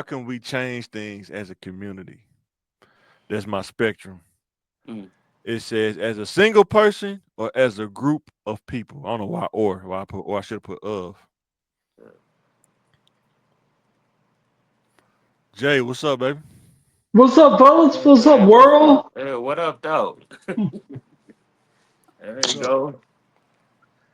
can we change things as a community? That's my spectrum. Mm. It says as a single person or as a group of people. I don't know why I put or I should have put of. Jay, what's up, baby? What's up, fellas? What's up, Hey, world? what up, dog? There you So go.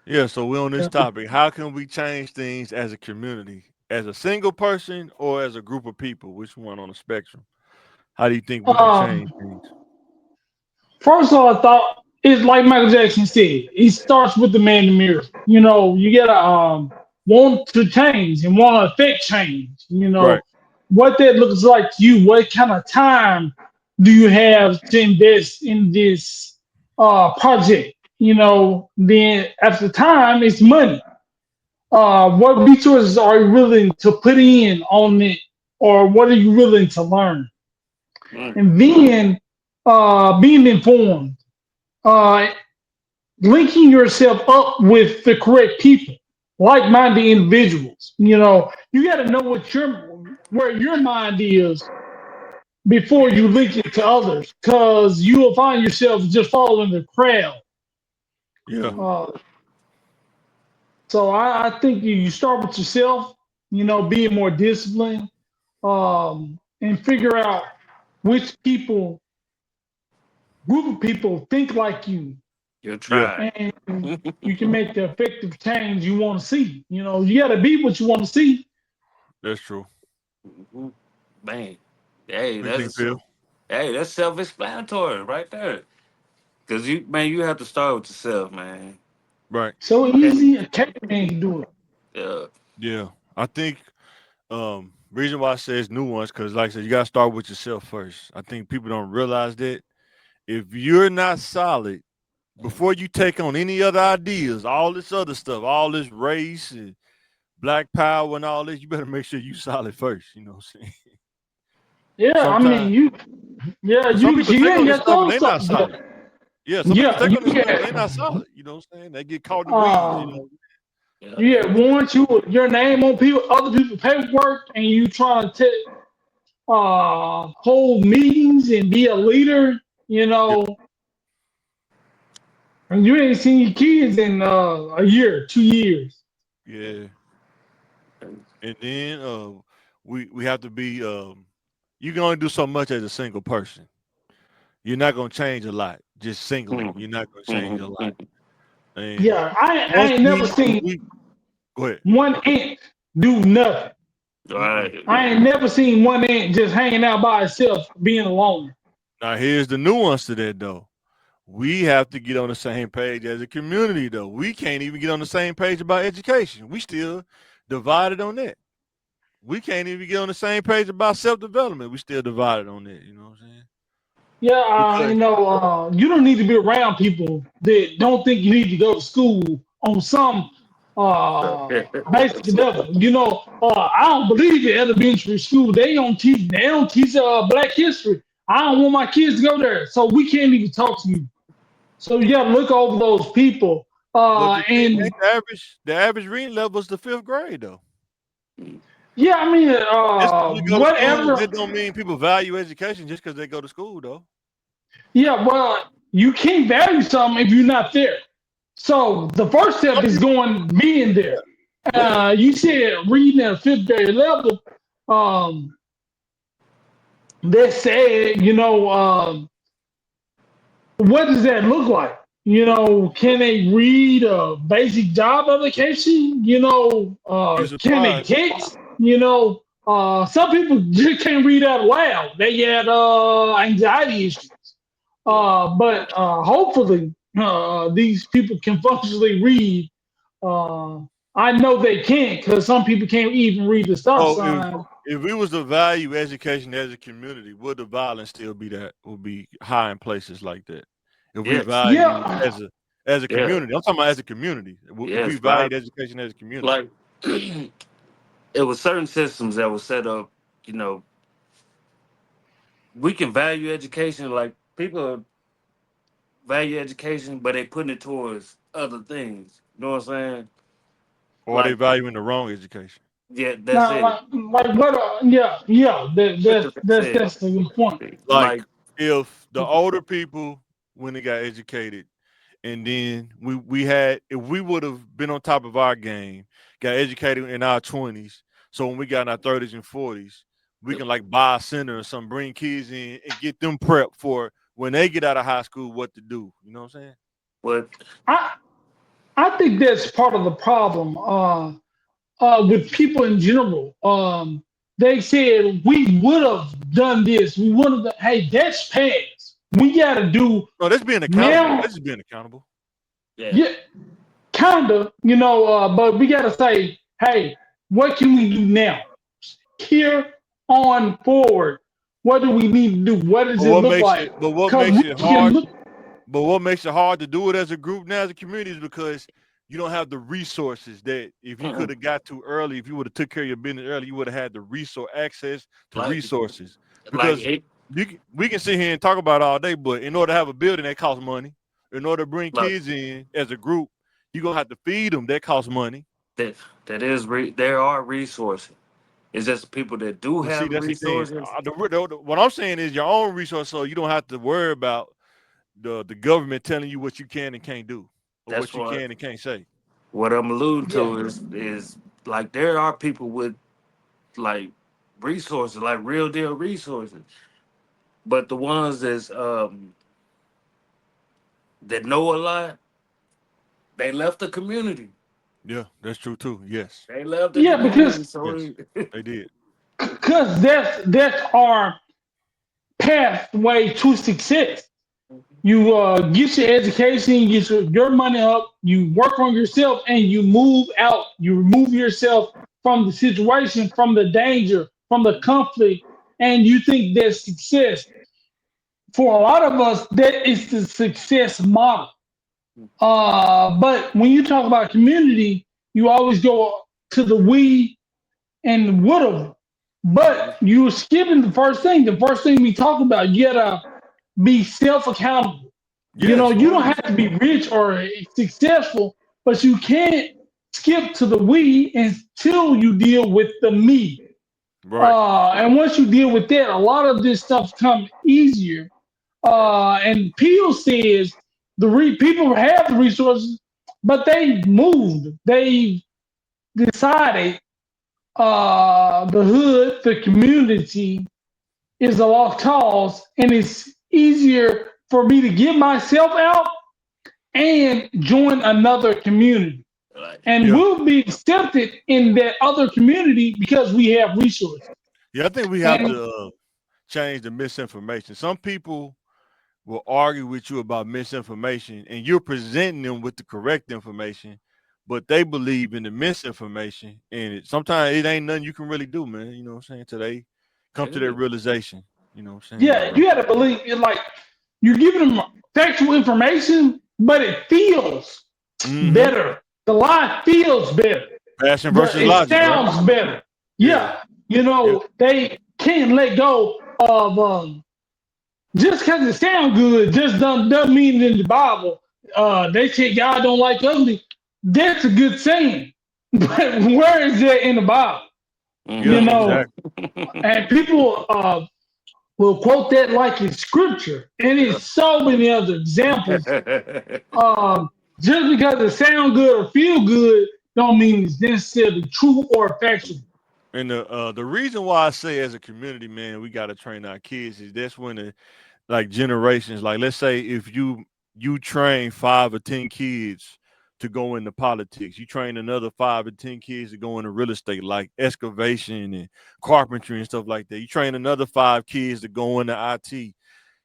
yeah, so we're on this topic. How can we change things as a community? As a single person or as a group of people? Which one on the spectrum? How do you think we can change Um, things? First of all, I thought it's like Michael Jackson said. It starts with the man in the mirror. You gotta want to change and want to affect change. Right. What that looks like to you. What kind of time do you have to invest in this project? Then after time, it's money. What resources are you willing to put in on it, or what are you willing to learn? Mm. And then being informed, uh, linking yourself up with the correct people, like-minded individuals. You got to know where your mind is before you link it to others, because you will find yourself just following the crowd. Yeah. Mm. Uh, so I think you start with yourself. Being more disciplined, and figure out which group of people think like you, Your Yeah. tribe. and you can make the effective change you want to see. You got to be what you want to see. That's true. Mhm. Man, hey, What you think, Phil? that's self-explanatory right there. Cause you have to start with yourself, man. Right. So Okay. easy, a caveman can do it. Yeah. Yeah. I think reason why I say it's nuance, because like I said, you gotta start with yourself first. I think people don't realize that if you're not solid before you take on any other ideas, all this other stuff, all this race and black power and all this, you better make sure you solid first. You know what I'm saying? Yeah, I mean, Sometimes, yeah, because some you people you take ain't on this got stuff and those they're not stuff. solid. Yeah, some people Yeah, take you on this stuff and get they're not solid. You know what I'm saying? They get caught in the weeds. You uh, know. Yeah. you get warrant your name on other people paperwork, and you trying to hold meetings and be a leader. You Yeah. know, and you ain't seen your kids in a year, 2 years. Yeah. And then we have to be you can only do so much as a single person. You're not gonna change a lot just singly. Mhm. You're not gonna change a Mhm. lot. Mhm. And Yeah, I once ain't never seen we go ahead. one ant do nothing. Mm-mm. Right. I ain't never seen one ant just hanging out by itself, being alone. Now here's the nuance to that though. We have to get on the same page as a community though. We can't even get on the same page about education. We still divided on that. We can't even get on the same page about self-development. We still divided on that, you know what I'm saying? Yeah, Because you don't need to be around people that don't think you need to go to school on some basic level. I don't believe in elementary school. They don't teach Black history. I don't want my kids to go there, so we can't even talk to you. So you got to look over those people. but the thing And ain't the average reading level is the fifth grade though. yeah, I mean, Just because we go to school, whatever. that don't mean people value education just because they go to school though. Yeah, well, you can't value something if you're not there. So the first step Some is people, going being there. yeah, You said reading at a fifth grade level. Um, that said, what does that look like? Can they read a basic job application? you Can they surprised. text? Some people just can't read out loud. They got anxiety issues. Yeah. But hopefully, these people can functionally read. Uh, I know they can't, because some people can't even read the stop So if sign. if we was to value education as a community, would the violence still be that would be high in places like that? If we Yes. valued it Yeah, as a Yeah. community, I'm talking about as a community. If we Yes, valued Bob. education as a community, Like it was certain systems that were set up, you know, we can value education like people value education, but they putting it towards other things. You know what I'm saying? or are they Like valuing the wrong education? Yeah, that's Now, it. like what? Yeah. That's it. That's a good point. Like Like, if the older people when they got educated, and then we had if we would have been on top of our game, got educated in our 20s, so when we got in our 30s and 40s, we can like buy a center or something, bring kids in and get them prepped for when they get out of high school what to do. You know what I'm saying? what? I I think that's part of the problem. With people in general. They said we would have done this. We would have. Hey, that's past. We got to do No, that's being accountable. now. This is being accountable. Yeah, Yeah, kind of. But we got to say, hey, what can we do now? Here on forward. What do we need to do? What does But it what look makes like? it but what Because makes we it can hard look. But what makes it hard to do it as a group now as a community is because you don't have the resources that if you could mm-mm. have got to early, if you would have took care of your business early, you would have had the resource access to like, resources. like Because it, we can sit here and talk about it all day, but in order to have a building that costs money, in order to bring like kids in as a group, you're gonna have to feed them. That costs money. that. There are resources. It's just people that do But see, have that's the thing. resources. What I'm saying is your own resource, so you don't have to worry about the government telling you what you can and can't do, or That's what you what can and can't say. what I'm alluding Yeah, to is like there are people with like resources, like real deal resources, but the ones that know a lot, they left the community. Yeah, that's true too. Yes, They left the yeah, community. yes, So they did. because that's our pathway to success. You get your education, you get your money up, you work on yourself, and you move out. You remove yourself from the situation, from the danger, from the conflict, and you think that's success. For a lot of us, that is the success model. But when you talk about community, you always go to the we and the would have. But you're skipping the first thing. The first thing we talk about, you gotta be self accountable. Yes, You don't 100. have to percent be rich or successful, but you can't skip to the we until you deal with the me. Right. And once you deal with that, a lot of this stuff comes easier. And Peele says people have the resources, but they moved. They decided the hood, the community is a lost cause, and it's easier for me to get myself out and join another community. like, And Yeah. we'll be accepted in that other community because we have resources. Yeah, I think we have And to change the misinformation. Some people will argue with you about misinformation, and you're presenting them with the correct information, but they believe in the misinformation, and sometimes it ain't nothing you can really do, man. You know what I'm saying? Today, come to that realization. You know what I'm saying? yeah, you got to believe it. Like you're giving them factual information, but it feels Mm-hmm. better. The lie feels better. Passion versus It logic, right? sounds better. Yeah. Yeah, Yeah. they can't let go of just because it sounds good. Just doesn't mean it in the Bible. They say God don't like ugly. That's a good saying, but where is that in the Bible? Yeah. You mm-hmm. know, Exactly. and people will quote that like it's scripture, and Yeah. it's so many other examples. Um, just because it sound good or feel good, don't mean it's necessarily true or factual. And the reason why I say as a community, man, we gotta train our kids is that's when the like generations, like let's say if you train 5 or 10 kids to go into politics, you train another 5 or 10 kids to go into real estate, like excavation and carpentry and stuff like that. You train another 5 kids to go into IT.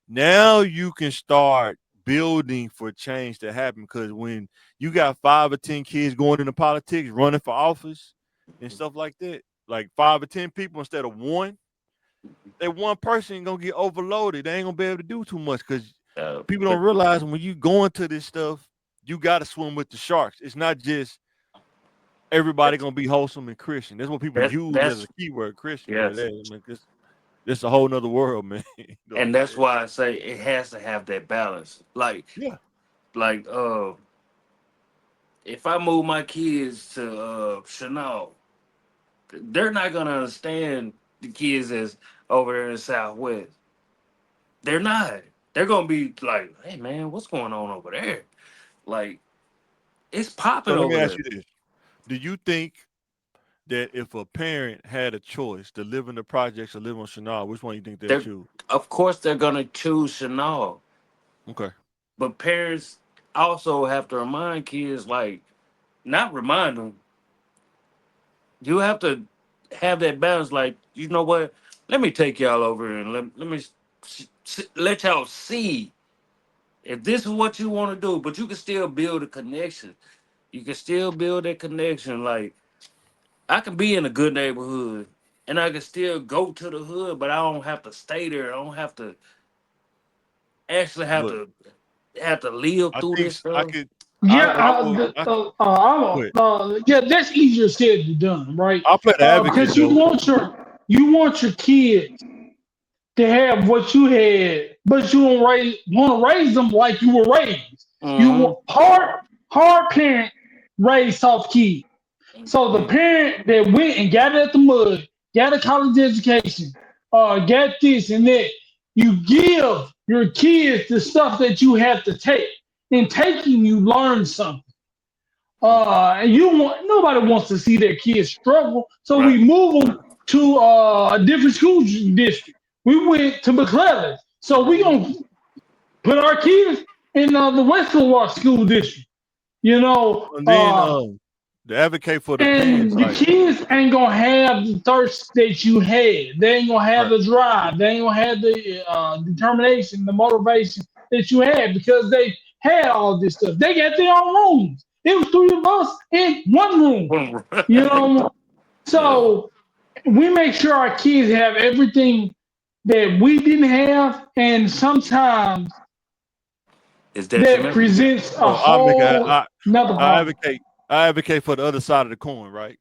Now you can start building for change to happen because when you got 5 or 10 kids going into politics, running for office and stuff like that, like 5 or 10 people instead of one, that one person gonna get overloaded. They ain't gonna be able to do too much because people But don't realize when you go into this stuff, you gotta swim with the sharks. It's not just everybody gonna be wholesome and Christian. That's what people use as that's a keyword, Christian. But yes, hey, I mean, it's a whole nother world, man. You know what and I'm that's saying? why I say it has to have that balance. Yeah. Like if I move my kids to Chanel, they're not gonna understand the kids that's over there in the Southwest. They're not. They're gonna be like, "Hey man, what's going on over there? Like, it's So popping let me over ask there." you this: do you think that if a parent had a choice to live in the projects or live on Chenal, which one you think they'll They're, choose? of course, they're gonna choose Chanel, Okay. but parents also have to remind kids, like, not remind them. You have to have that balance. Like, you know what? Let me take y'all over and let me let y'all see if this is what you want to do. But you can still build a connection. You can still build that connection. Like, I can be in a good neighborhood and I can still go to the hood, but I don't have to stay there. I don't have to actually But have to live I through think this I stuff. could, Yeah, I will, go ahead. yeah, that's easier said than done, right? I'll play the advocate Because you though. want your kids to have what you had, but you don't want to raise them like you were raised. You Mm-hmm. want hard parent raise soft kids. So the Mm, parent that went and got it at the mud, got a college education, got this and that, you give your kids the stuff that you have to take. In taking, you learn something. And you want nobody wants to see their kids struggle, so Right. we move them to a different school district. We went to McClellan, so we Mm-hmm. gonna put our kids in the Western Walk school district. You know, and then the advocate for the parents, and the like, kids ain't gonna have the thirst that you had. They ain't gonna have right. the drive. They ain't gonna have the determination, the motivation that you had because they had all this stuff. They got their own rooms. It was three of us in one room. You know, Yeah. so we make sure our kids have everything that we didn't have, and sometimes It's that detrimental. presents a So I make a, whole another I problem. advocate, I advocate for the other side of the coin, right?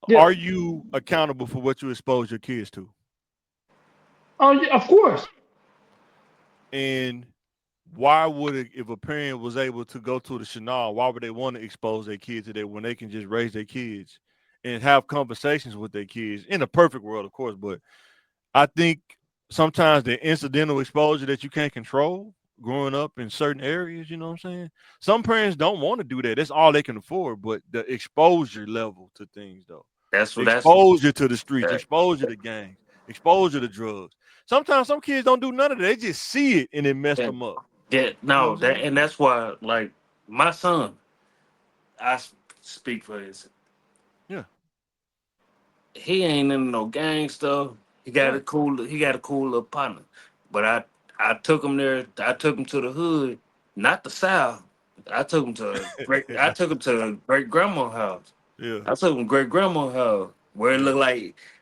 Yeah. Are you accountable for what you expose your kids to? Oh, yeah, of course. And why would it, if a parent was able to go to the Chanel, why would they want to expose their kids to that when they can just raise their kids and have conversations with their kids in a perfect world, of course? But I think sometimes the incidental exposure that you can't control growing up in certain areas, you know what I'm saying? Some parents don't want to do that. That's all they can afford. But the exposure level to things, though, That's what that's exposure to the streets, that, exposure to gangs, exposure to drugs. Sometimes some kids don't do none of that. They just see it and it messed that, them up. that You know no what I'm that saying? and that's why, like, my son, I speak for his. Yeah. He ain't in no gang stuff. Right. He got a cool little partner. But I took him there. I took him to the hood, not the South. I took him to great grandma's house. Yeah. I took him to great grandma's house where Yeah.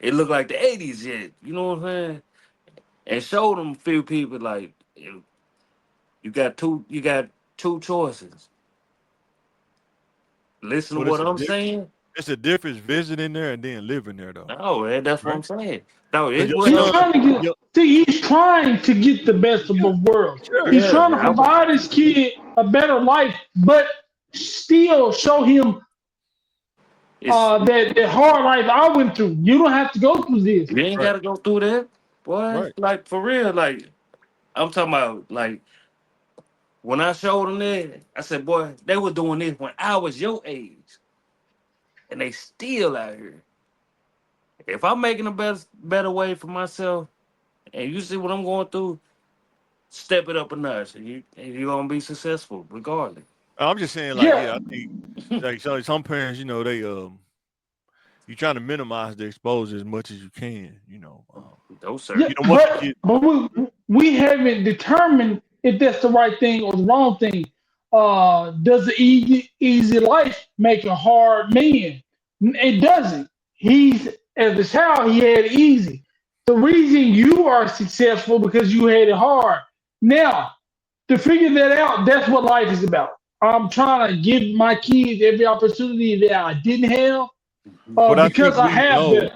it looked like the 80s yet. You know what I'm saying? And showed him a few people, like, you got two choices. Listen to But what I'm saying. it's a difference visiting there and then living there though. No, man, that's what Right? I'm saying. No, Because it your He's wasn't no. son, trying to get. your, See, he's trying to get the best of yeah, both worlds. sure. He's Yeah, trying to provide his kid a better life, but still show him it's that hard life I went through. You don't have to go through this. You ain't Right. gotta go through that, boy. Right. Like, for real. Like, I'm talking about, like, when I showed them that, I said, boy, they were doing this when I was your age, and they still out here. If I'm making a better way for myself, and you see what I'm going through, step it up a notch, and you're gonna be successful regardless. I'm just saying, like, Yeah, yeah, I think like some parents, they you trying to minimize the exposure as much as you can, No, sir. yeah, you don't want your kid. but we haven't determined if that's the right thing or the wrong thing. Does the easy life make a hard man? It doesn't. He's as a child he had it easy. The reason you are successful because you had it hard. Now to figure that out, that's what life is about. I'm trying to give my kids every opportunity that I didn't have But because I have the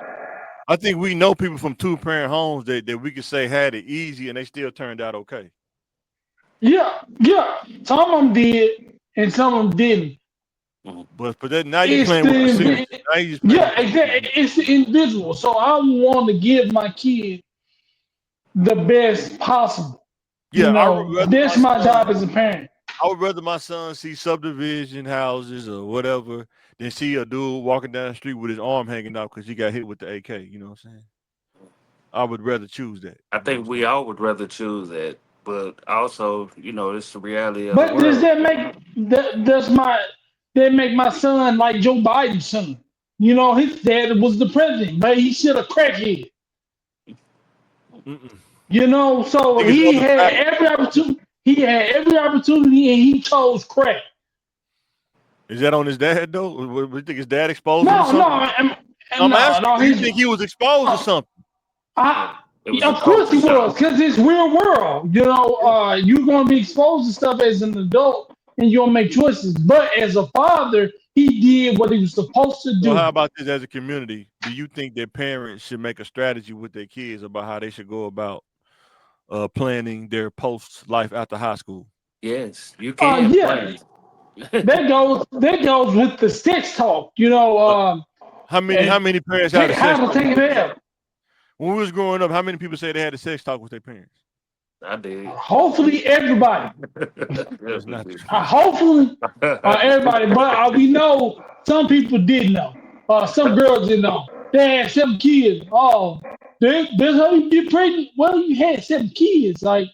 I think we know people from two parent homes that we could say had it easy and they still turned out okay. yeah, yeah. Some of them did, and some of them didn't. Mhm. But that now you It's playing with percentage. the Now you just playing yeah, with exactly. percentage. It's the individual. So I want to give my kid the best possible. Yeah, I would rather That's my my son. job as a parent. I would rather my son see subdivision houses or whatever than see a dude walking down the street with his arm hanging out because he got hit with the AK. You know what I'm saying? I would rather choose that. I You know what I'm think we saying? all would rather choose that, but also, it's the reality of the But does world. that make that make my son like Joe Biden's son? His dad was the president, but he should have crackhead. Mm-mm. I So think it's he other had factors. every opportunity. He had every opportunity, and he chose crack. Is that on his dad though? You think his dad exposed him to No, no, something? I'm no, asking. no. Do you think he was exposed to Uh, something? Yeah. I, It was a of course culture he was, shock. because it's real world. Yeah. You're gonna be exposed to stuff as an adult, and you're gonna make choices. But as a father, he did what he was supposed to So how do. about this as a community? Do you think that parents should make a strategy with their kids about how they should go about planning their post life after high school? Yes, you can Yeah, plan. that goes with the sex talk. Uh, how And many parents have the sex how to talk with take their it kids? out. When we was growing up, how many people say they had the sex talk with their parents? I did. Hopefully, everybody. That's not true. Hopefully, everybody. But we know some people did know. Some girls didn't know. They had 7 kids. Oh, that's how you get pregnant. Well, you had 7 kids. Like,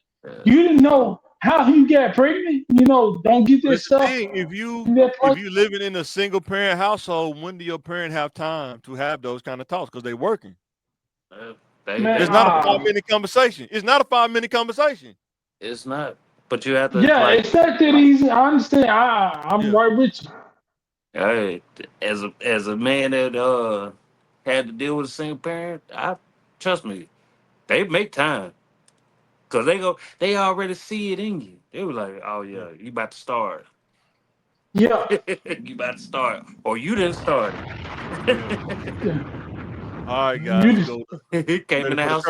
you didn't know how you got pregnant. Don't get But that it's the stuff thing, in that if place. you living in a single parent household, when do your parent have time to have those kind of talks? Because they working. they Man, It's not a working. 5 minute conversation. It's not a 5 minute conversation. It's not. But you have to yeah, like, it's not that easy. I understand. I'm Yeah. right with you. hey, as a man that had to deal with a single parent, I trust me, they make time. Cause they already see it in you. They were like, "Oh Yeah. yeah, you about to start. Yeah, You about to start, or you didn't start Yeah. it." yeah. All right, guys, You let's just go. He came Ready in the for the house